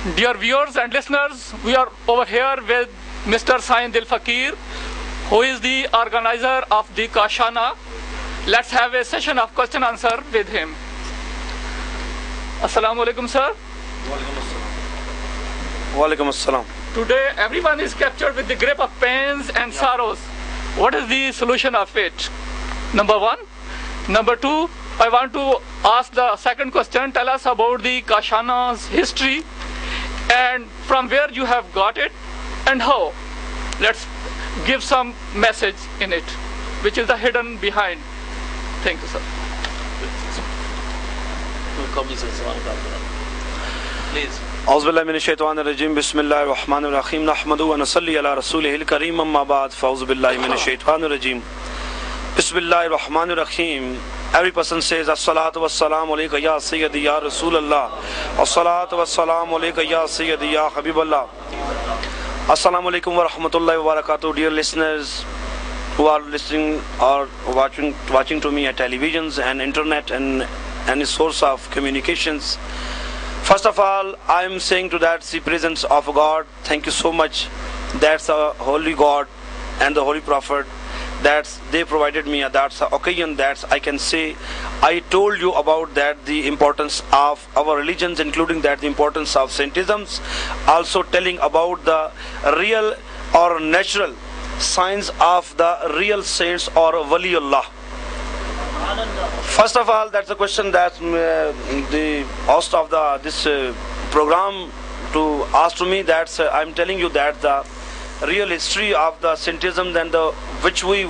Dear viewers and listeners, we are over here with Mr. Dillfqeer, who is the organizer of the KASHANA. Let's have a session of question answer with him. Assalamu alaikum, sir. Walaikum assalam. Today everyone is captured with the grip of pains and sorrows. What is the solution of it? Number one. Number two, I want to ask the second question. Tell us about the KASHANA's history and from where you have got it and how. Let's give some message in it, which is the hidden behind. Thank you, sir. Please. أعوذ بالله من الشيطان الرجيم بسم الله الرحمن الرحيم نحمده ونصلي على رسوله الكريم أما بعد فأعوذ بالله من الشيطان الرجيم بسم الله الرحمن الرحيم. Every person says As-salatu was-salamu alayka ya Sayyidi ya Rasulallah. As-salatu was-salamu alayka ya Sayyidi ya Habiballah. Assalamu alaikum wa rahmatullahi wa barakatuh. Dear listeners who are listening or watching to me at televisions and internet and any source of communications. First of all, I am saying to that the presence of God. Thank you so much. That's a holy God and the holy prophet. That's they provided me. That's the occasion that I can say I told you about that the importance of our religions, including that the importance of saintisms. Also telling about the real or natural signs of the real saints or waliullah. First of all, that's a question that the host of this program to ask to me. That's I'm telling you that the real history of the saintism and the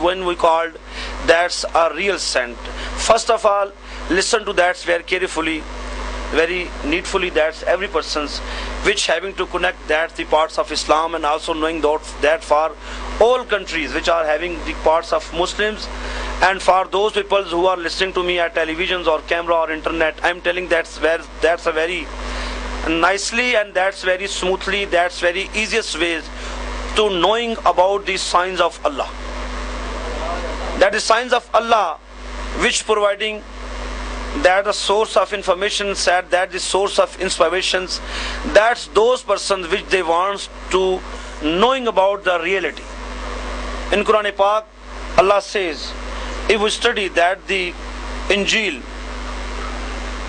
when we called that's a real saint. First of all, listen to that very carefully, very needfully. That's every person's which having to connect that the parts of Islam and also knowing that for all countries which are having the parts of Muslims. And for those people who are listening to me at televisions or camera or internet, I'm telling that's a very nicely and that's very smoothly, that's very easiest ways to knowing about the signs of Allah. That is signs of Allah which providing that the source of information said that the source of inspirations, that's those persons which they want to knowing about the reality. In Quran Pak, Allah says, if we study that the Injil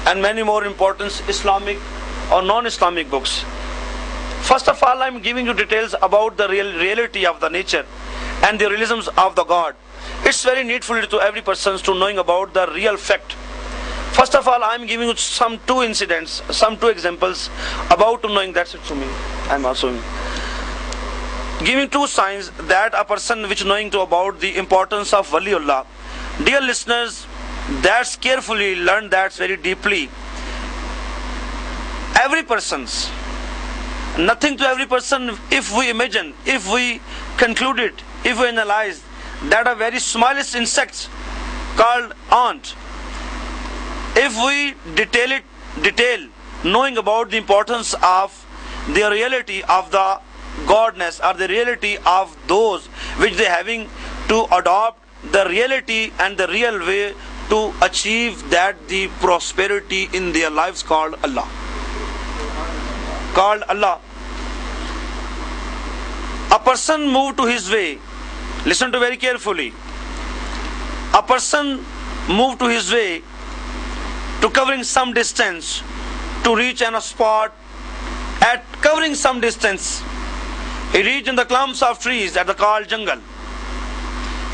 and many more important Islamic or non-Islamic books, first of all I'm giving you details about the reality of the nature and the realisms of the God. It's very needful to every person to knowing about the real fact. First of all, I'm giving you some two examples about to knowing that's it to me. I'm also giving two signs that a person which knowing to about the importance of waliullah. Dear listeners, that's carefully learn that's very deeply. Every person's nothing to every person. If we imagine, if we conclude it, if we analyze that a very smallest insect called ant, if we detail knowing about the importance of the reality of the godness or the reality of those which they having to adopt the reality and the real way to achieve that the prosperity in their lives called Allah. A person moved to his way. Listen to very carefully. A person moved to his way to covering some distance to reach a spot. At covering some distance, he reached in the clumps of trees that are called jungle.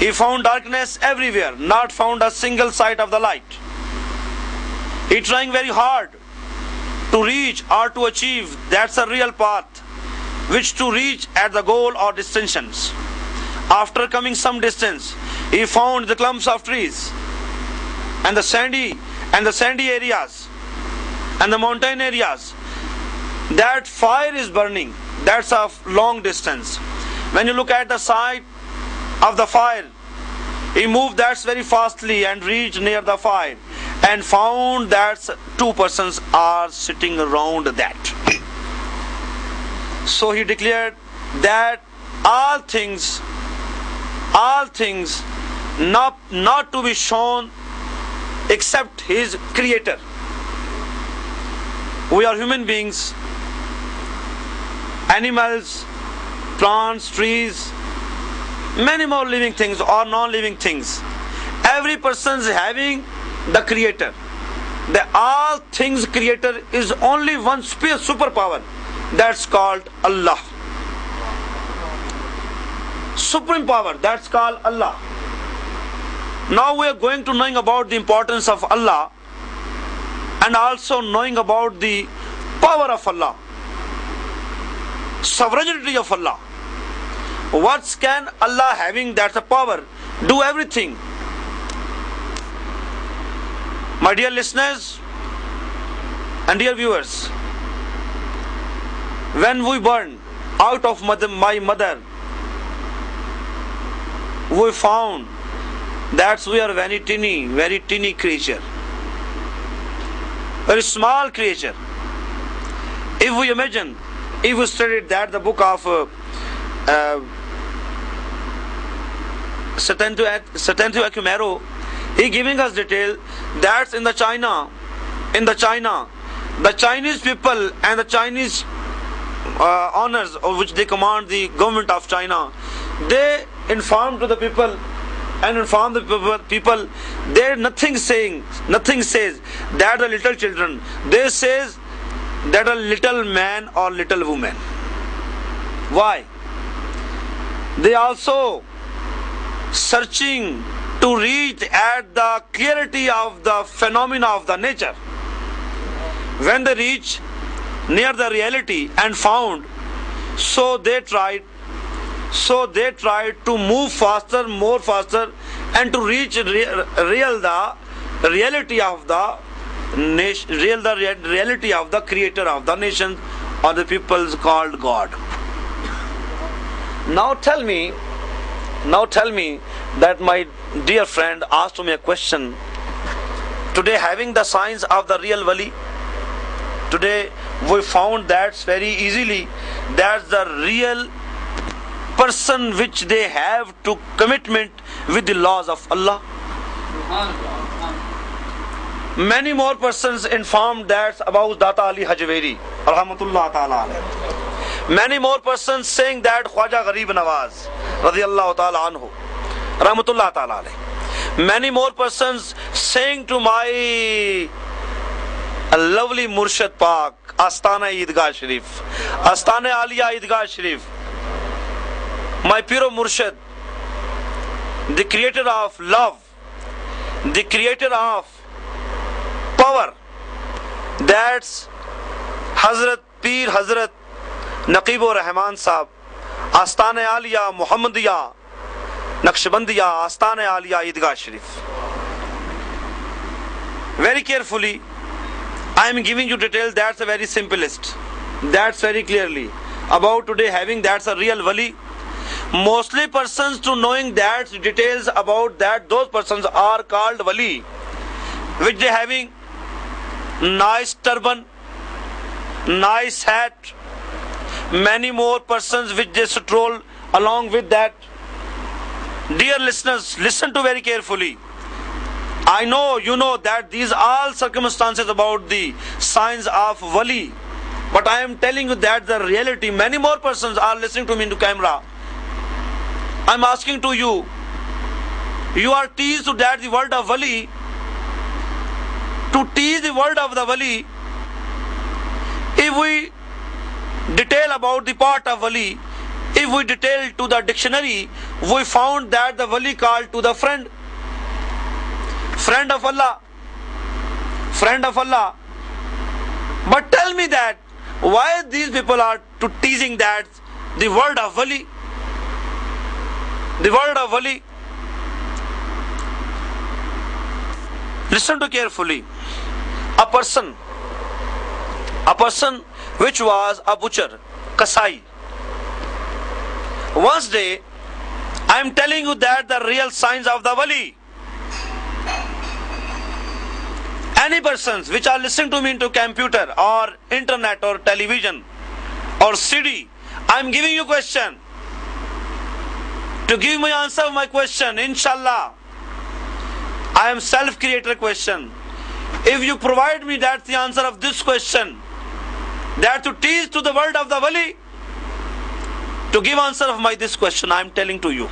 He found darkness everywhere, not found a single sight of the light. He trying very hard to reach or to achieve that's a real path which to reach at the goal or destinations. After coming some distance, he found the clumps of trees and the sandy areas and the mountain areas. That fire is burning. That's a long distance. When you look at the side of the fire, he moved that's very fastly and reached near the fire and found that two persons are sitting around that. So he declared that all things not to be shown except his creator. We are human beings animals, plants, trees, many more living things or non-living things. Every person is having the creator. The all things creator is only one superpower, that's called Allah. Supreme power, that's called Allah. Now we are going to knowing about the importance of Allah and also knowing about the power of Allah, sovereignty of Allah. What can Allah having that's a power do everything? My dear listeners and dear viewers, when we born out of my mother, we found that we are very teeny creature, very small creature. If we imagine, if we studied that the book of Satantu Akumero, he giving us detail that in the China, the Chinese people and the Chinese honors of which they command the government of China, they inform to the people and inform the people, there nothing says that the little children, they says that a little man or little woman. Why? They also searching to reach at the clarity of the phenomena of the nature. When they reach near the reality and found, so they tried to move faster, more faster, and to reach the reality of the nation, reality of the creator of the nation or the peoples called God. Now tell me that my dear friend asked me a question. Today, having the signs of the real wali, today we found that very easily that's the real person which they have to commitment with the laws of Allah. Many more persons informed that about Data Ali Hajveri, rahmatullah ta'ala alayhi. Many more persons saying that Khwaja Gharib Nawaz, radiyallahu ta'ala anhu, rahmatullah ta'ala alayhi. Many more persons saying to my lovely Murshid Pak, Astana Eidgah Sharif, Astana Aliya Eidgah Sharif, my Piro Murshid, the creator of love, the creator of power, that's Hazrat Peer Hazrat Naqib-ur Rahman Sahab, Astana Aliya Muhammadiya Naqshbandiya, Astana Aliya Eidgah Sharif. Very carefully, I am giving you details. That's a very simplest. That's very clearly about today having that's a real wali. Mostly persons to knowing that details about that, those persons are called wali, which they having nice turban, nice hat, many more persons which they stroll along with that. Dear listeners, listen to very carefully. I know you know that these all circumstances about the signs of wali, but I am telling you that the reality, many more persons are listening to me into camera. I am asking to you, you are teased to that the word of wali, to tease the word of the wali. If we detail about the part of wali, if we detail to the dictionary, we found that the wali called to the friend of Allah, friend of Allah. But tell me that why these people are to teasing that the word of wali, the word of wali. Listen to carefully. A person which was a butcher, Kasai. Once day, I am telling you that the real signs of the wali. Any persons which are listening to me into computer or internet or television or CD, I am giving you question. To give me answer of my question, inshallah, I am self-creator question. If you provide me that's the answer of this question, that to teach to the word of the wali, To give answer of my this question, I am telling to you.